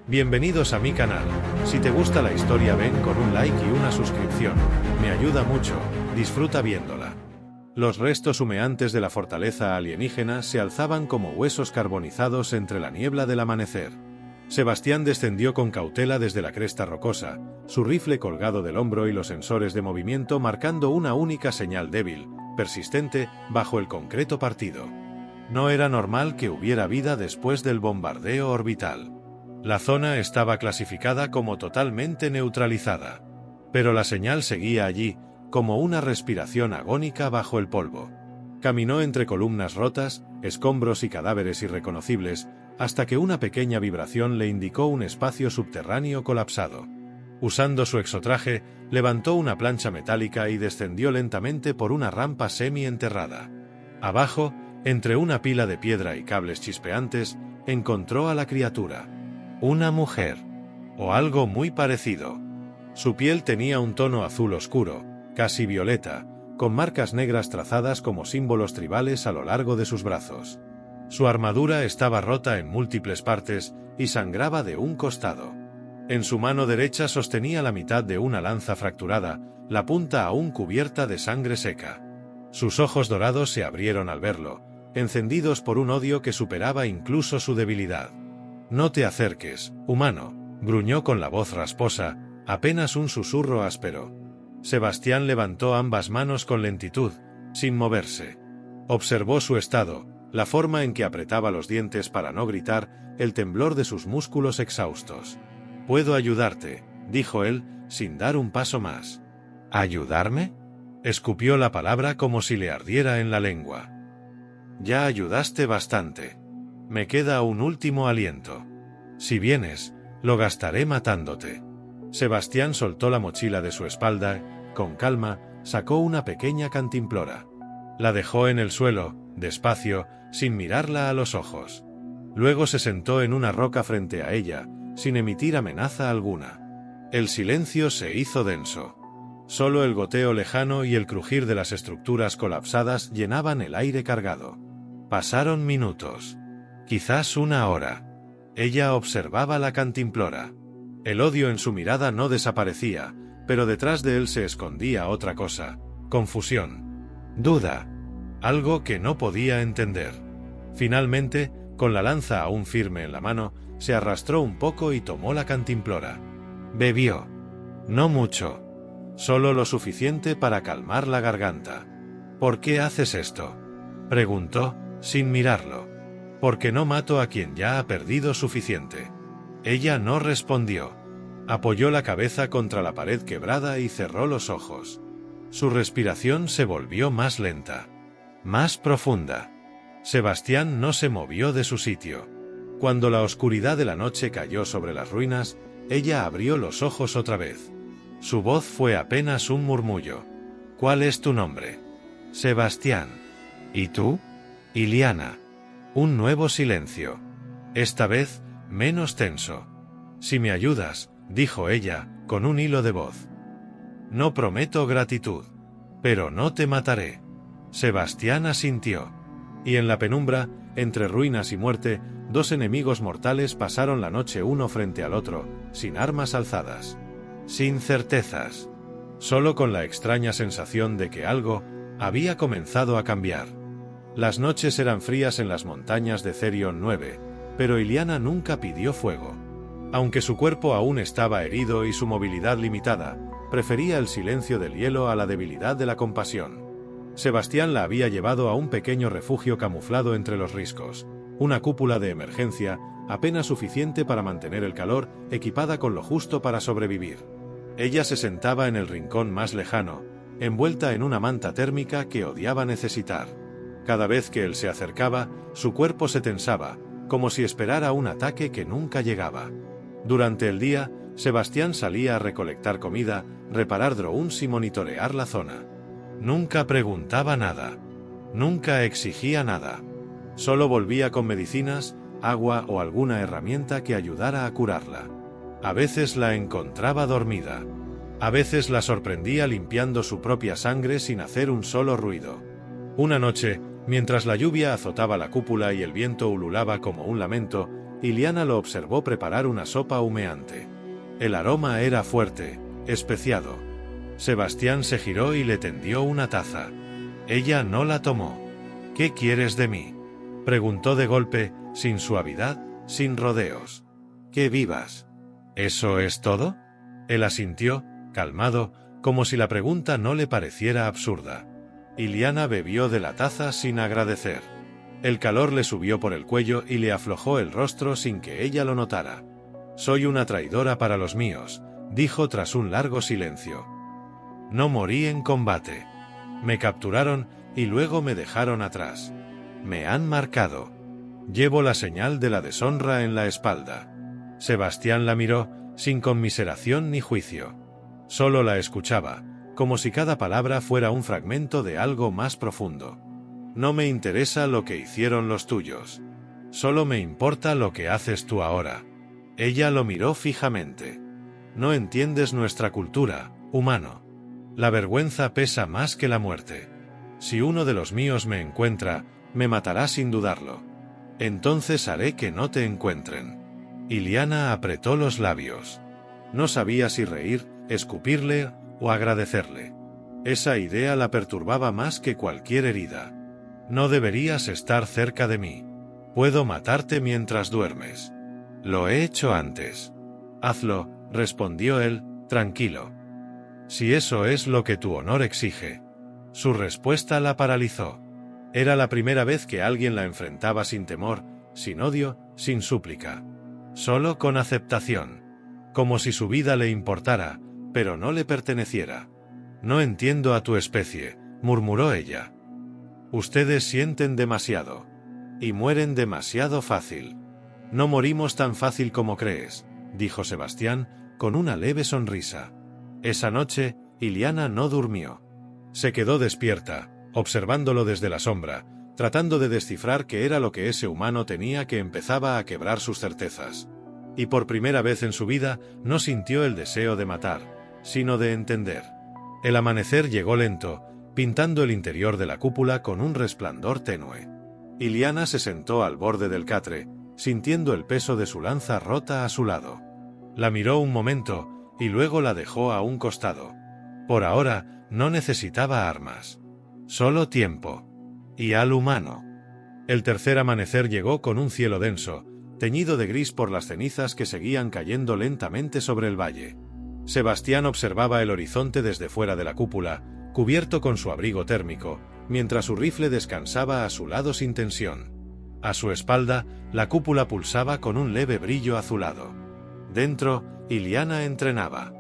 Bienvenidos a mi canal. Si te gusta la historia ven con un like y una suscripción. Me ayuda mucho, disfruta viéndola. Los restos humeantes de la fortaleza alienígena se alzaban como huesos carbonizados entre la niebla del amanecer. Sebastián descendió con cautela desde la cresta rocosa, su rifle colgado del hombro y los sensores de movimiento marcando una única señal débil, persistente, bajo el concreto partido. No era normal que hubiera vida después del bombardeo orbital. La zona estaba clasificada como totalmente neutralizada. Pero la señal seguía allí, como una respiración agónica bajo el polvo. Caminó entre columnas rotas, escombros y cadáveres irreconocibles, hasta que una pequeña vibración le indicó un espacio subterráneo colapsado. Usando su exotraje, levantó una plancha metálica y descendió lentamente por una rampa semi-enterrada. Abajo, entre una pila de piedra y cables chispeantes, encontró a la criatura. Una mujer. O algo muy parecido. Su piel tenía un tono azul oscuro, casi violeta, con marcas negras trazadas como símbolos tribales a lo largo de sus brazos. Su armadura estaba rota en múltiples partes y sangraba de un costado. En su mano derecha sostenía la mitad de una lanza fracturada, la punta aún cubierta de sangre seca. Sus ojos dorados se abrieron al verlo, encendidos por un odio que superaba incluso su debilidad. «No te acerques, humano», gruñó con la voz rasposa, apenas un susurro áspero. Sebastián levantó ambas manos con lentitud, sin moverse. Observó su estado, la forma en que apretaba los dientes para no gritar, el temblor de sus músculos exhaustos. «Puedo ayudarte», dijo él, sin dar un paso más. «¿Ayudarme?», escupió la palabra como si le ardiera en la lengua. «Ya ayudaste bastante. Me queda un último aliento. Si vienes, lo gastaré matándote». Sebastián soltó la mochila de su espalda, con calma, sacó una pequeña cantimplora. La dejó en el suelo, despacio, sin mirarla a los ojos. Luego se sentó en una roca frente a ella, sin emitir amenaza alguna. El silencio se hizo denso. Solo el goteo lejano y el crujir de las estructuras colapsadas llenaban el aire cargado. Pasaron minutos. Quizás una hora. Ella observaba la cantimplora. El odio en su mirada no desaparecía, pero detrás de él se escondía otra cosa: confusión, duda, algo que no podía entender. Finalmente, con la lanza aún firme en la mano, se arrastró un poco y tomó la cantimplora. Bebió. No mucho. Solo lo suficiente para calmar la garganta. «¿Por qué haces esto?», preguntó, sin mirarlo. «Porque no mato a quien ya ha perdido suficiente». Ella no respondió. Apoyó la cabeza contra la pared quebrada y cerró los ojos. Su respiración se volvió más lenta, más profunda. Sebastián no se movió de su sitio. Cuando la oscuridad de la noche cayó sobre las ruinas, ella abrió los ojos otra vez. Su voz fue apenas un murmullo. «¿Cuál es tu nombre?» «Sebastián». «¿Y tú?» «Iliana». Un nuevo silencio. Esta vez, menos tenso. «Si me ayudas», dijo ella, con un hilo de voz. «No prometo gratitud. Pero no te mataré». Sebastián asintió. Y en la penumbra, entre ruinas y muerte, dos enemigos mortales pasaron la noche uno frente al otro, sin armas alzadas. Sin certezas. Solo con la extraña sensación de que algo había comenzado a cambiar. Las noches eran frías en las montañas de Therion 9, pero Iliana nunca pidió fuego. Aunque su cuerpo aún estaba herido y su movilidad limitada, prefería el silencio del hielo a la debilidad de la compasión. Sebastián la había llevado a un pequeño refugio camuflado entre los riscos, una cúpula de emergencia, apenas suficiente para mantener el calor, equipada con lo justo para sobrevivir. Ella se sentaba en el rincón más lejano, envuelta en una manta térmica que odiaba necesitar. Cada vez que él se acercaba, su cuerpo se tensaba, como si esperara un ataque que nunca llegaba. Durante el día, Sebastián salía a recolectar comida, reparar drones y monitorear la zona. Nunca preguntaba nada. Nunca exigía nada. Solo volvía con medicinas, agua o alguna herramienta que ayudara a curarla. A veces la encontraba dormida. A veces la sorprendía limpiando su propia sangre sin hacer un solo ruido. Una noche, mientras la lluvia azotaba la cúpula y el viento ululaba como un lamento, Iliana lo observó preparar una sopa humeante. El aroma era fuerte, especiado. Sebastián se giró y le tendió una taza. Ella no la tomó. «¿Qué quieres de mí?», preguntó de golpe, sin suavidad, sin rodeos. «Que vivas». «¿Eso es todo?». Él asintió, calmado, como si la pregunta no le pareciera absurda. Iliana bebió de la taza sin agradecer. El calor le subió por el cuello y le aflojó el rostro sin que ella lo notara. «Soy una traidora para los míos», dijo tras un largo silencio. «No morí en combate. Me capturaron y luego me dejaron atrás. Me han marcado. Llevo la señal de la deshonra en la espalda». Sebastián la miró, sin conmiseración ni juicio. Solo la escuchaba, como si cada palabra fuera un fragmento de algo más profundo. «No me interesa lo que hicieron los tuyos. Solo me importa lo que haces tú ahora». Ella lo miró fijamente. «No entiendes nuestra cultura, humano. La vergüenza pesa más que la muerte. Si uno de los míos me encuentra, me matará sin dudarlo. Entonces haré que no te encuentren». Iliana apretó los labios. No sabía si reír, escupirle o agradecerle. Esa idea la perturbaba más que cualquier herida. «No deberías estar cerca de mí. Puedo matarte mientras duermes. Lo he hecho antes». «Hazlo», respondió él, tranquilo. «Si eso es lo que tu honor exige». Su respuesta la paralizó. Era la primera vez que alguien la enfrentaba sin temor, sin odio, sin súplica. Solo con aceptación. Como si su vida le importara, pero no le perteneciera. «No entiendo a tu especie», murmuró ella. «Ustedes sienten demasiado. Y mueren demasiado fácil». «No morimos tan fácil como crees», dijo Sebastián, con una leve sonrisa. Esa noche, Iliana no durmió. Se quedó despierta, observándolo desde la sombra, tratando de descifrar qué era lo que ese humano tenía que empezaba a quebrar sus certezas. Y por primera vez en su vida no sintió el deseo de matar, sino de entender. El amanecer llegó lento, pintando el interior de la cúpula con un resplandor tenue. Iliana se sentó al borde del catre, sintiendo el peso de su lanza rota a su lado. La miró un momento, y luego la dejó a un costado. Por ahora, no necesitaba armas. Solo tiempo. Y al humano. El tercer amanecer llegó con un cielo denso, teñido de gris por las cenizas que seguían cayendo lentamente sobre el valle. Sebastián observaba el horizonte desde fuera de la cúpula, cubierto con su abrigo térmico, mientras su rifle descansaba a su lado sin tensión. A su espalda, la cúpula pulsaba con un leve brillo azulado. Dentro, Iliana entrenaba.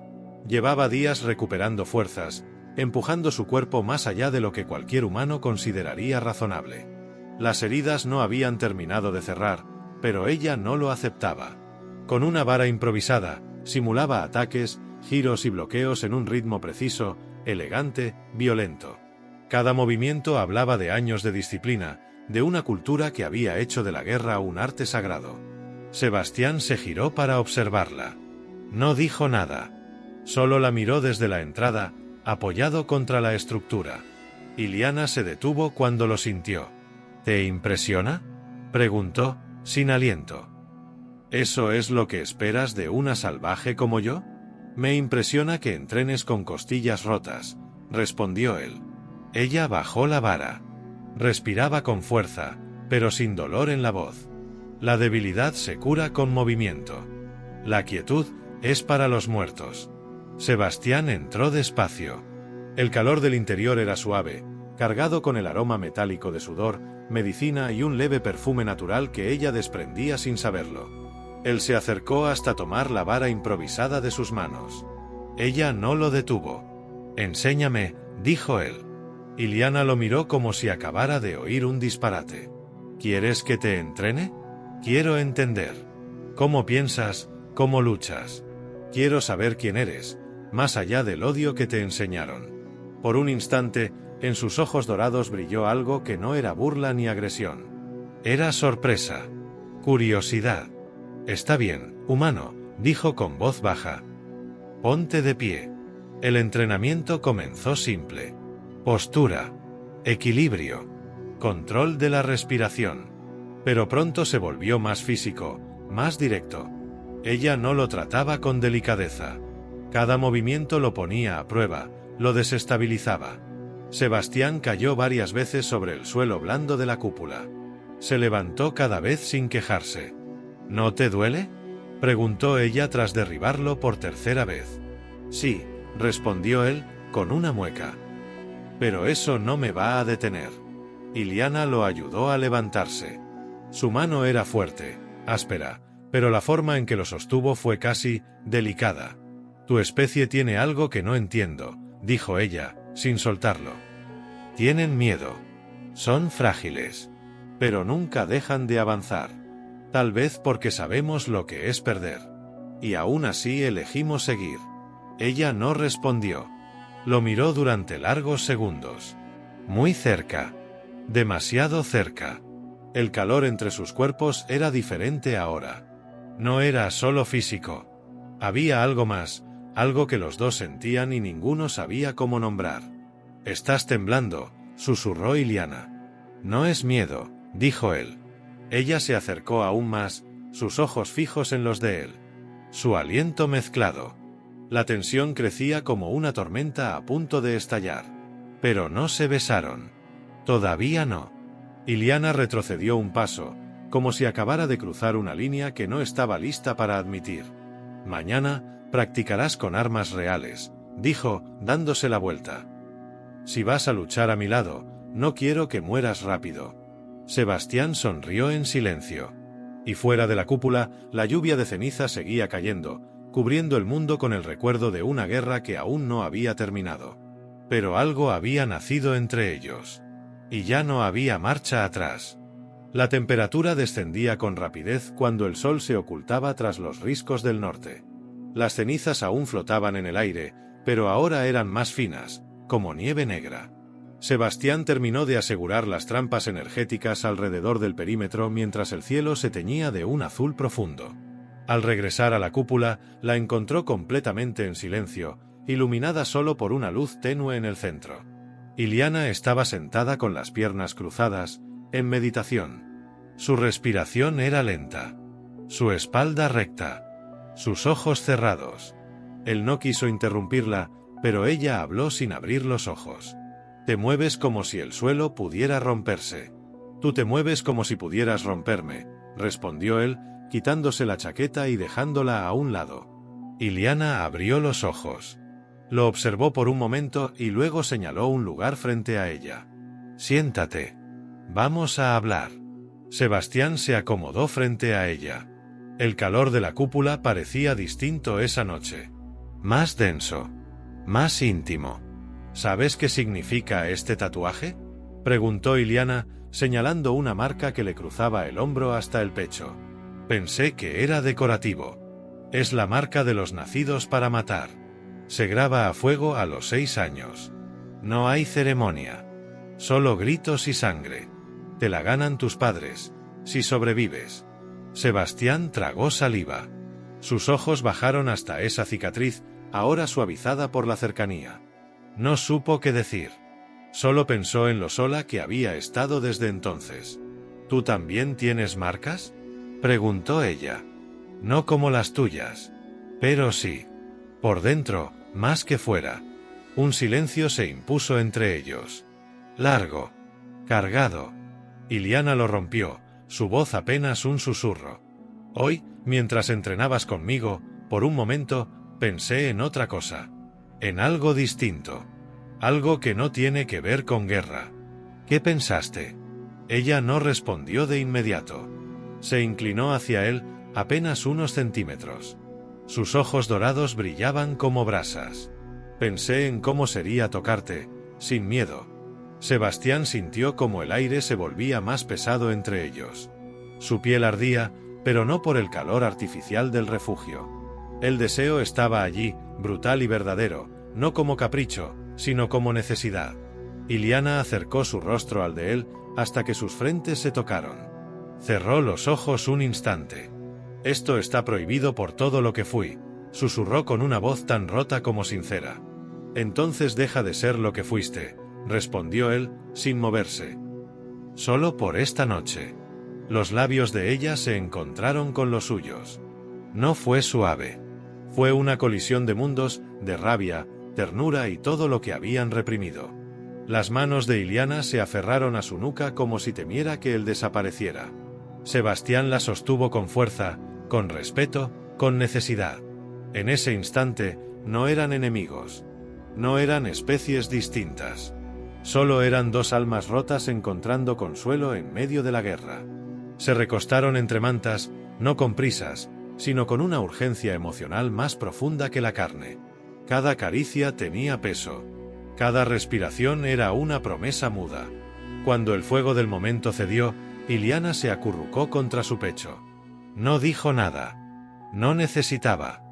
Llevaba días recuperando fuerzas, empujando su cuerpo más allá de lo que cualquier humano consideraría razonable. Las heridas no habían terminado de cerrar, pero ella no lo aceptaba. Con una vara improvisada, simulaba ataques, giros y bloqueos en un ritmo preciso, elegante, violento. Cada movimiento hablaba de años de disciplina, de una cultura que había hecho de la guerra un arte sagrado. Sebastián se giró para observarla. No dijo nada. Solo la miró desde la entrada, apoyado contra la estructura. Iliana se detuvo cuando lo sintió. «¿Te impresiona?», preguntó, sin aliento. «¿Eso es lo que esperas de una salvaje como yo?». «Me impresiona que entrenes con costillas rotas», respondió él. Ella bajó la vara. Respiraba con fuerza, pero sin dolor en la voz. La debilidad se cura con movimiento. La quietud es para los muertos. Sebastián entró despacio. El calor del interior era suave, cargado con el aroma metálico de sudor, medicina y un leve perfume natural que ella desprendía sin saberlo. Él se acercó hasta tomar la vara improvisada de sus manos. Ella no lo detuvo. «Enséñame», dijo él. Iliana lo miró como si acabara de oír un disparate. «¿Quieres que te entrene? Quiero entender. ¿Cómo piensas? ¿Cómo luchas? Quiero saber quién eres, más allá del odio que te enseñaron». Por un instante, en sus ojos dorados brilló algo que no era burla ni agresión. Era sorpresa. Curiosidad. «Está bien, humano», dijo con voz baja. «Ponte de pie». El entrenamiento comenzó simple. Postura, equilibrio, control de la respiración. Pero pronto se volvió más físico, más directo. Ella no lo trataba con delicadeza. Cada movimiento lo ponía a prueba, lo desestabilizaba. Sebastián cayó varias veces sobre el suelo blando de la cúpula. Se levantó cada vez sin quejarse. ¿No te duele?, preguntó ella tras derribarlo por tercera vez. Sí, respondió él, con una mueca. Pero eso no me va a detener. Iliana lo ayudó a levantarse. Su mano era fuerte, áspera, pero la forma en que lo sostuvo fue casi delicada. Tu especie tiene algo que no entiendo, dijo ella, sin soltarlo. Tienen miedo. Son frágiles. Pero nunca dejan de avanzar. Tal vez porque sabemos lo que es perder. Y aún así elegimos seguir. Ella no respondió. Lo miró durante largos segundos. Muy cerca. Demasiado cerca. El calor entre sus cuerpos era diferente ahora. No era solo físico. Había algo más, algo que los dos sentían y ninguno sabía cómo nombrar. «Estás temblando», susurró Iliana. «No es miedo», dijo él. Ella se acercó aún más, sus ojos fijos en los de él. Su aliento mezclado. La tensión crecía como una tormenta a punto de estallar. Pero no se besaron. Todavía no. Iliana retrocedió un paso, como si acabara de cruzar una línea que no estaba lista para admitir. «Mañana, practicarás con armas reales», dijo, dándose la vuelta. «Si vas a luchar a mi lado, no quiero que mueras rápido». Sebastián sonrió en silencio. Y fuera de la cúpula, la lluvia de ceniza seguía cayendo, cubriendo el mundo con el recuerdo de una guerra que aún no había terminado. Pero algo había nacido entre ellos. Y ya no había marcha atrás. La temperatura descendía con rapidez cuando el sol se ocultaba tras los riscos del norte. Las cenizas aún flotaban en el aire, pero ahora eran más finas, como nieve negra. Sebastián terminó de asegurar las trampas energéticas alrededor del perímetro mientras el cielo se teñía de un azul profundo. Al regresar a la cúpula, la encontró completamente en silencio, iluminada solo por una luz tenue en el centro. Iliana estaba sentada con las piernas cruzadas, en meditación. Su respiración era lenta. Su espalda recta. Sus ojos cerrados. Él no quiso interrumpirla, pero ella habló sin abrir los ojos. Te mueves como si el suelo pudiera romperse. Tú te mueves como si pudieras romperme, respondió él, quitándose la chaqueta y dejándola a un lado. Iliana abrió los ojos. Lo observó por un momento y luego señaló un lugar frente a ella. Siéntate. Vamos a hablar. Sebastián se acomodó frente a ella. El calor de la cúpula parecía distinto esa noche. Más denso. Más íntimo. ¿Sabes qué significa este tatuaje?, preguntó Iliana, señalando una marca que le cruzaba el hombro hasta el pecho. Pensé que era decorativo. Es la marca de los nacidos para matar. Se graba a fuego a los 6 años. No hay ceremonia. Solo gritos y sangre. Te la ganan tus padres, si sobrevives. Sebastián tragó saliva. Sus ojos bajaron hasta esa cicatriz, ahora suavizada por la cercanía. No supo qué decir. Solo pensó en lo sola que había estado desde entonces. ¿Tú también tienes marcas?, preguntó ella. No como las tuyas. Pero sí. Por dentro, más que fuera. Un silencio se impuso entre ellos. Largo. Cargado. Iliana lo rompió, su voz apenas un susurro. Hoy, mientras entrenabas conmigo, por un momento, pensé en otra cosa. En algo distinto. Algo que no tiene que ver con guerra. ¿Qué pensaste? Ella no respondió de inmediato. Se inclinó hacia él, apenas unos centímetros. Sus ojos dorados brillaban como brasas. Pensé en cómo sería tocarte, sin miedo. Sebastián sintió como el aire se volvía más pesado entre ellos. Su piel ardía, pero no por el calor artificial del refugio. El deseo estaba allí, brutal y verdadero, no como capricho, sino como necesidad. Iliana acercó su rostro al de él, hasta que sus frentes se tocaron. Cerró los ojos un instante. Esto está prohibido por todo lo que fui, susurró con una voz tan rota como sincera. Entonces deja de ser lo que fuiste, respondió él, sin moverse. Solo por esta noche. Los labios de ella se encontraron con los suyos. No fue suave. Fue una colisión de mundos, de rabia, ternura y todo lo que habían reprimido. Las manos de Iliana se aferraron a su nuca como si temiera que él desapareciera. Sebastián la sostuvo con fuerza, con respeto, con necesidad. En ese instante, no eran enemigos. No eran especies distintas. Solo eran dos almas rotas encontrando consuelo en medio de la guerra. Se recostaron entre mantas, no con prisas, sino con una urgencia emocional más profunda que la carne. Cada caricia tenía peso. Cada respiración era una promesa muda. Cuando el fuego del momento cedió, Iliana se acurrucó contra su pecho. No dijo nada. No necesitaba.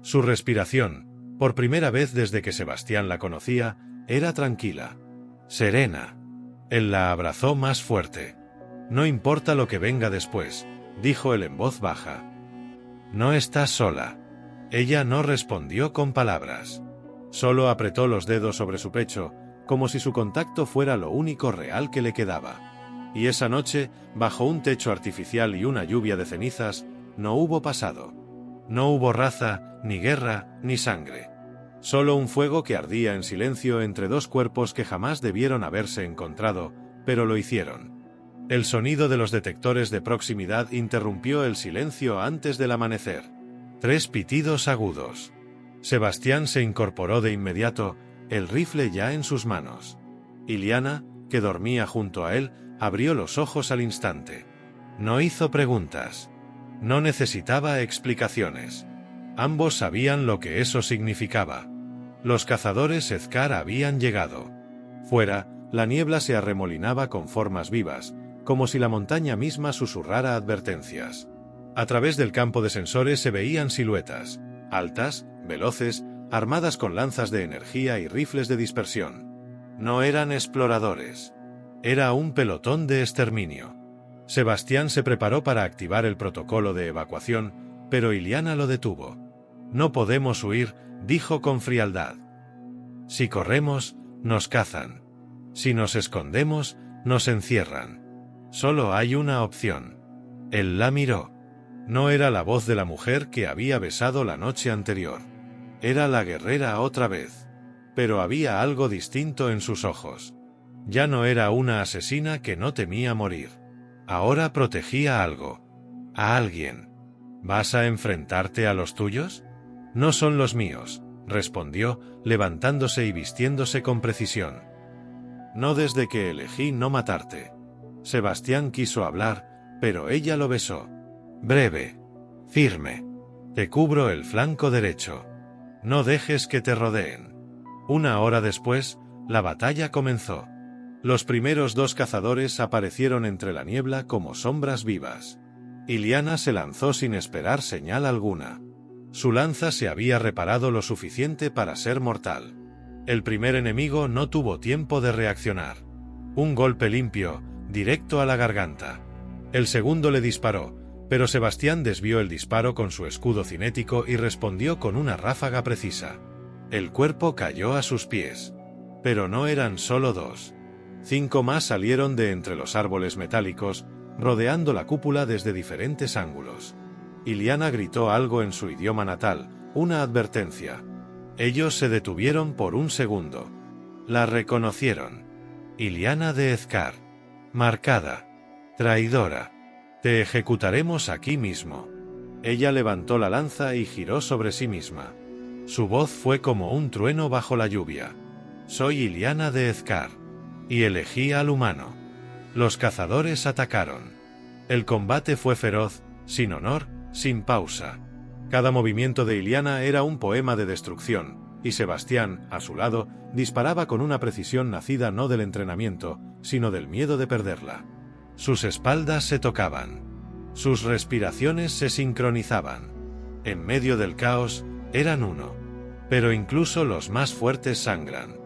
Su respiración, por primera vez desde que Sebastián la conocía, era tranquila, serena. Él la abrazó más fuerte. No importa lo que venga después, dijo él en voz baja. No estás sola. Ella no respondió con palabras. Solo apretó los dedos sobre su pecho, como si su contacto fuera lo único real que le quedaba. Y esa noche, bajo un techo artificial y una lluvia de cenizas, no hubo pasado. No hubo raza, ni guerra, ni sangre. Solo un fuego que ardía en silencio entre dos cuerpos que jamás debieron haberse encontrado, pero lo hicieron. El sonido de los detectores de proximidad interrumpió el silencio antes del amanecer. 3 pitidos agudos. Sebastián se incorporó de inmediato, el rifle ya en sus manos. Iliana, que dormía junto a él, abrió los ojos al instante. No hizo preguntas. No necesitaba explicaciones. Ambos sabían lo que eso significaba. Los cazadores Ezcar habían llegado. Fuera, la niebla se arremolinaba con formas vivas, como si la montaña misma susurrara advertencias. A través del campo de sensores se veían siluetas, altas, veloces, armadas con lanzas de energía y rifles de dispersión. No eran exploradores. Era un pelotón de exterminio. Sebastián se preparó para activar el protocolo de evacuación, pero Iliana lo detuvo. No podemos huir, dijo con frialdad. Si corremos, nos cazan. Si nos escondemos, nos encierran. Solo hay una opción. Él la miró. No era la voz de la mujer que había besado la noche anterior. Era la guerrera otra vez. Pero había algo distinto en sus ojos. Ya no era una asesina que no temía morir. Ahora protegía algo. A alguien. ¿Vas a enfrentarte a los tuyos? No son los míos, respondió, levantándose y vistiéndose con precisión. No desde que elegí no matarte. Sebastián quiso hablar, pero ella lo besó. Breve. Firme. Te cubro el flanco derecho. No dejes que te rodeen. 1 hora después, la batalla comenzó. Los primeros 2 cazadores aparecieron entre la niebla como sombras vivas. Iliana se lanzó sin esperar señal alguna. Su lanza se había reparado lo suficiente para ser mortal. El primer enemigo no tuvo tiempo de reaccionar. Un golpe limpio, directo a la garganta. El segundo le disparó, pero Sebastián desvió el disparo con su escudo cinético y respondió con una ráfaga precisa. El cuerpo cayó a sus pies. Pero no eran solo 2. 5 más salieron de entre los árboles metálicos, rodeando la cúpula desde diferentes ángulos. Iliana gritó algo en su idioma natal, una advertencia. Ellos se detuvieron por un segundo. La reconocieron. Iliana de Ezcar. Marcada. Traidora. Te ejecutaremos aquí mismo. Ella levantó la lanza y giró sobre sí misma. Su voz fue como un trueno bajo la lluvia. Soy Iliana de Ezcar. Y elegí al humano. Los cazadores atacaron. El combate fue feroz, sin honor, sin pausa. Cada movimiento de Iliana era un poema de destrucción, y Sebastián, a su lado, disparaba con una precisión nacida no del entrenamiento, sino del miedo de perderla. Sus espaldas se tocaban. Sus respiraciones se sincronizaban. En medio del caos, eran uno. Pero incluso los más fuertes sangran.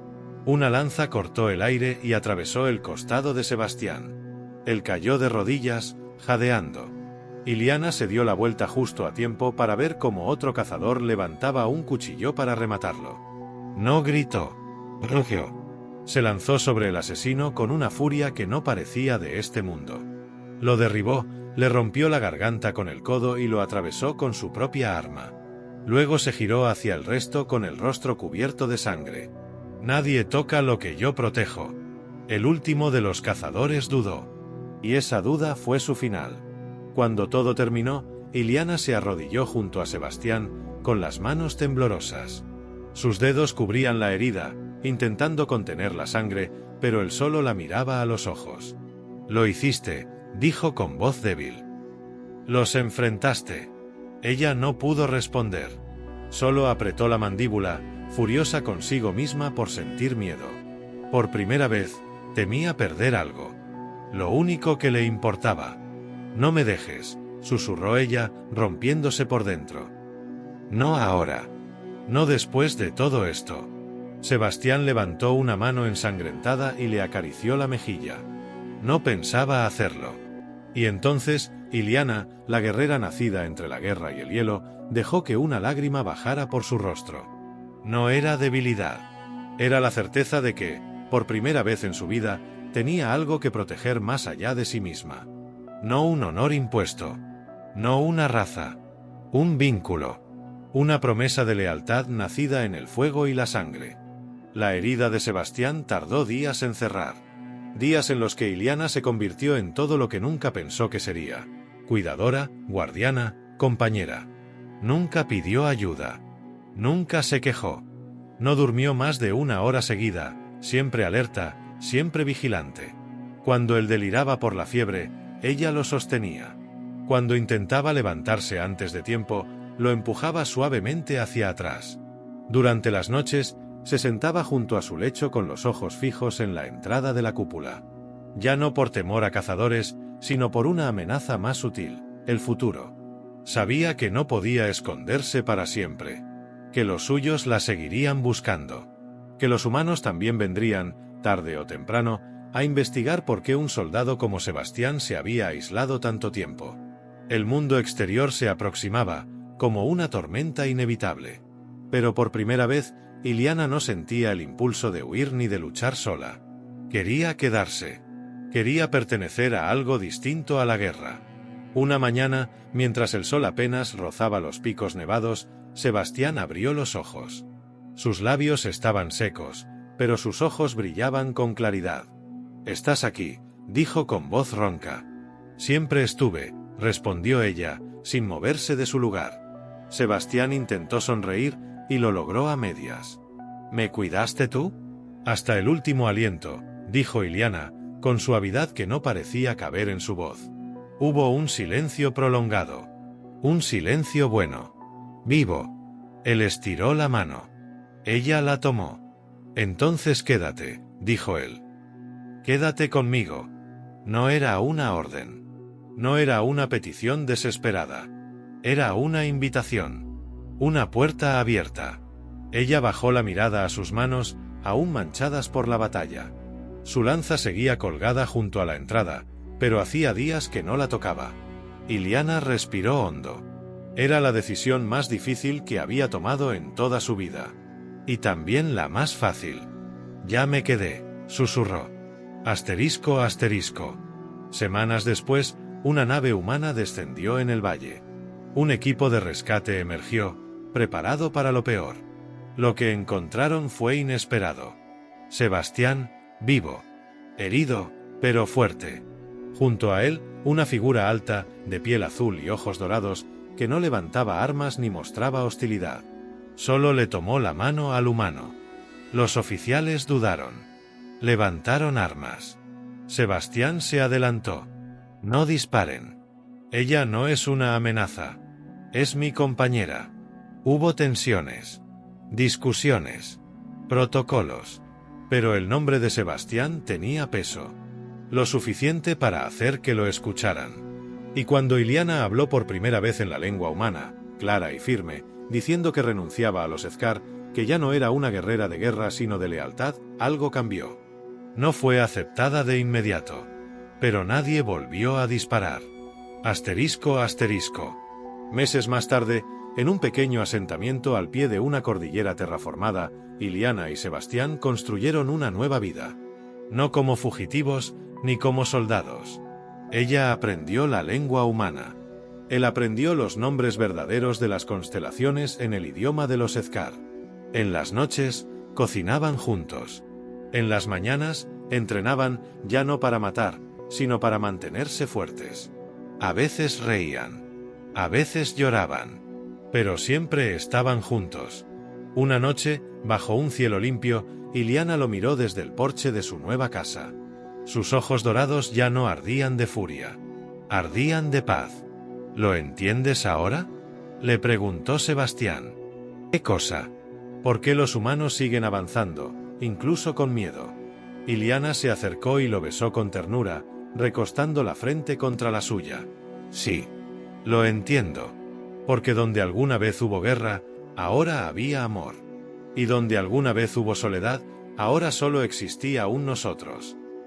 Una lanza cortó el aire y atravesó el costado de Sebastián. Él cayó de rodillas, jadeando. Iliana se dio la vuelta justo a tiempo para ver cómo otro cazador levantaba un cuchillo para rematarlo. No gritó. Rugió. Se lanzó sobre el asesino con una furia que no parecía de este mundo. Lo derribó, Le rompió la garganta con el codo y lo atravesó con su propia arma. Luego se giró hacia el resto con el rostro cubierto de sangre. «Nadie toca lo que yo protejo». El último de los cazadores dudó. Y esa duda fue su final. Cuando todo terminó, Illyana se arrodilló junto a Sebastián, con las manos temblorosas. Sus dedos cubrían la herida, intentando contener la sangre, pero él solo la miraba a los ojos. «Lo hiciste», dijo con voz débil. «Los enfrentaste». Ella no pudo responder. Solo apretó la mandíbula, furiosa consigo misma por sentir miedo. Por primera vez, temía perder algo. Lo único que le importaba. «No me dejes», susurró ella, rompiéndose por dentro. «No ahora. No después de todo esto». Sebastián levantó una mano ensangrentada y le acarició la mejilla. No pensaba hacerlo. Y entonces, Illyana, la guerrera nacida entre la guerra y el hielo, dejó que una lágrima bajara por su rostro. No era debilidad. Era la certeza de que, por primera vez en su vida, tenía algo que proteger más allá de sí misma. No un honor impuesto. No una raza. Un vínculo. Una promesa de lealtad nacida en el fuego y la sangre. La herida de Sebastián tardó días en cerrar. Días en los que Illyana se convirtió en todo lo que nunca pensó que sería. Cuidadora, guardiana, compañera. Nunca pidió ayuda. Nunca se quejó. No durmió más de 1 hora seguida, siempre alerta, siempre vigilante. Cuando él deliraba por la fiebre, ella lo sostenía. Cuando intentaba levantarse antes de tiempo, lo empujaba suavemente hacia atrás. Durante las noches, se sentaba junto a su lecho con los ojos fijos en la entrada de la cúpula. Ya no por temor a cazadores, sino por una amenaza más sutil, el futuro. Sabía que no podía esconderse para siempre. Que los suyos la seguirían buscando. Que los humanos también vendrían, tarde o temprano, a investigar por qué un soldado como Sebastián se había aislado tanto tiempo. El mundo exterior se aproximaba, como una tormenta inevitable. Pero por primera vez, Illyana no sentía el impulso de huir ni de luchar sola. Quería quedarse. Quería pertenecer a algo distinto a la guerra. Una mañana, mientras el sol apenas rozaba los picos nevados, Sebastián abrió los ojos. Sus labios estaban secos, pero sus ojos brillaban con claridad. «Estás aquí», dijo con voz ronca. «Siempre estuve», respondió ella, sin moverse de su lugar. Sebastián intentó sonreír, y lo logró a medias. «¿Me cuidaste tú?» «Hasta el último aliento», dijo Illyana, con suavidad que no parecía caber en su voz. Hubo un silencio prolongado. Un silencio bueno. Vivo. Él estiró la mano. Ella la tomó. «Entonces quédate», dijo él. «Quédate conmigo». No era una orden. No era una petición desesperada. Era una invitación. Una puerta abierta. Ella bajó la mirada a sus manos, aún manchadas por la batalla. Su lanza seguía colgada junto a la entrada, pero hacía días que no la tocaba. Illyana respiró hondo. Era la decisión más difícil que había tomado en toda su vida. Y también la más fácil. «Ya me quedé», susurró. Asterisco, asterisco. Semanas después, una nave humana descendió en el valle. Un equipo de rescate emergió, preparado para lo peor. Lo que encontraron fue inesperado. Sebastián, vivo. Herido, pero fuerte. Junto a él, una figura alta, de piel azul y ojos dorados, que no levantaba armas ni mostraba hostilidad. Solo le tomó la mano al humano. Los oficiales dudaron. Levantaron armas. Sebastián se adelantó. «No disparen. Ella no es una amenaza. Es mi compañera». Hubo tensiones, discusiones, protocolos. Pero el nombre de Sebastián tenía peso. Lo suficiente para hacer que lo escucharan. Y cuando Illyana habló por primera vez en la lengua humana, clara y firme, diciendo que renunciaba a los Ezkar, que ya no era una guerrera de guerra sino de lealtad, algo cambió. No fue aceptada de inmediato. Pero nadie volvió a disparar. Asterisco, asterisco. Meses más tarde, en un pequeño asentamiento al pie de una cordillera terraformada, Illyana y Sebastián construyeron una nueva vida. No como fugitivos, ni como soldados. Ella aprendió la lengua humana. Él aprendió los nombres verdaderos de las constelaciones en el idioma de los Ezcar. En las noches, cocinaban juntos. En las mañanas, entrenaban ya no para matar, sino para mantenerse fuertes. A veces reían. A veces lloraban. Pero siempre estaban juntos. Una noche, bajo un cielo limpio, Iliana lo miró desde el porche de su nueva casa. Sus ojos dorados ya no ardían de furia. Ardían de paz. ¿Lo entiendes ahora?, le preguntó Sebastián. ¿Qué cosa? ¿Por qué los humanos siguen avanzando, incluso con miedo? Iliana se acercó y lo besó con ternura, recostando la frente contra la suya. Sí. Lo entiendo. Porque donde alguna vez hubo guerra, ahora había amor. Y donde alguna vez hubo soledad, ahora solo existía un nosotros.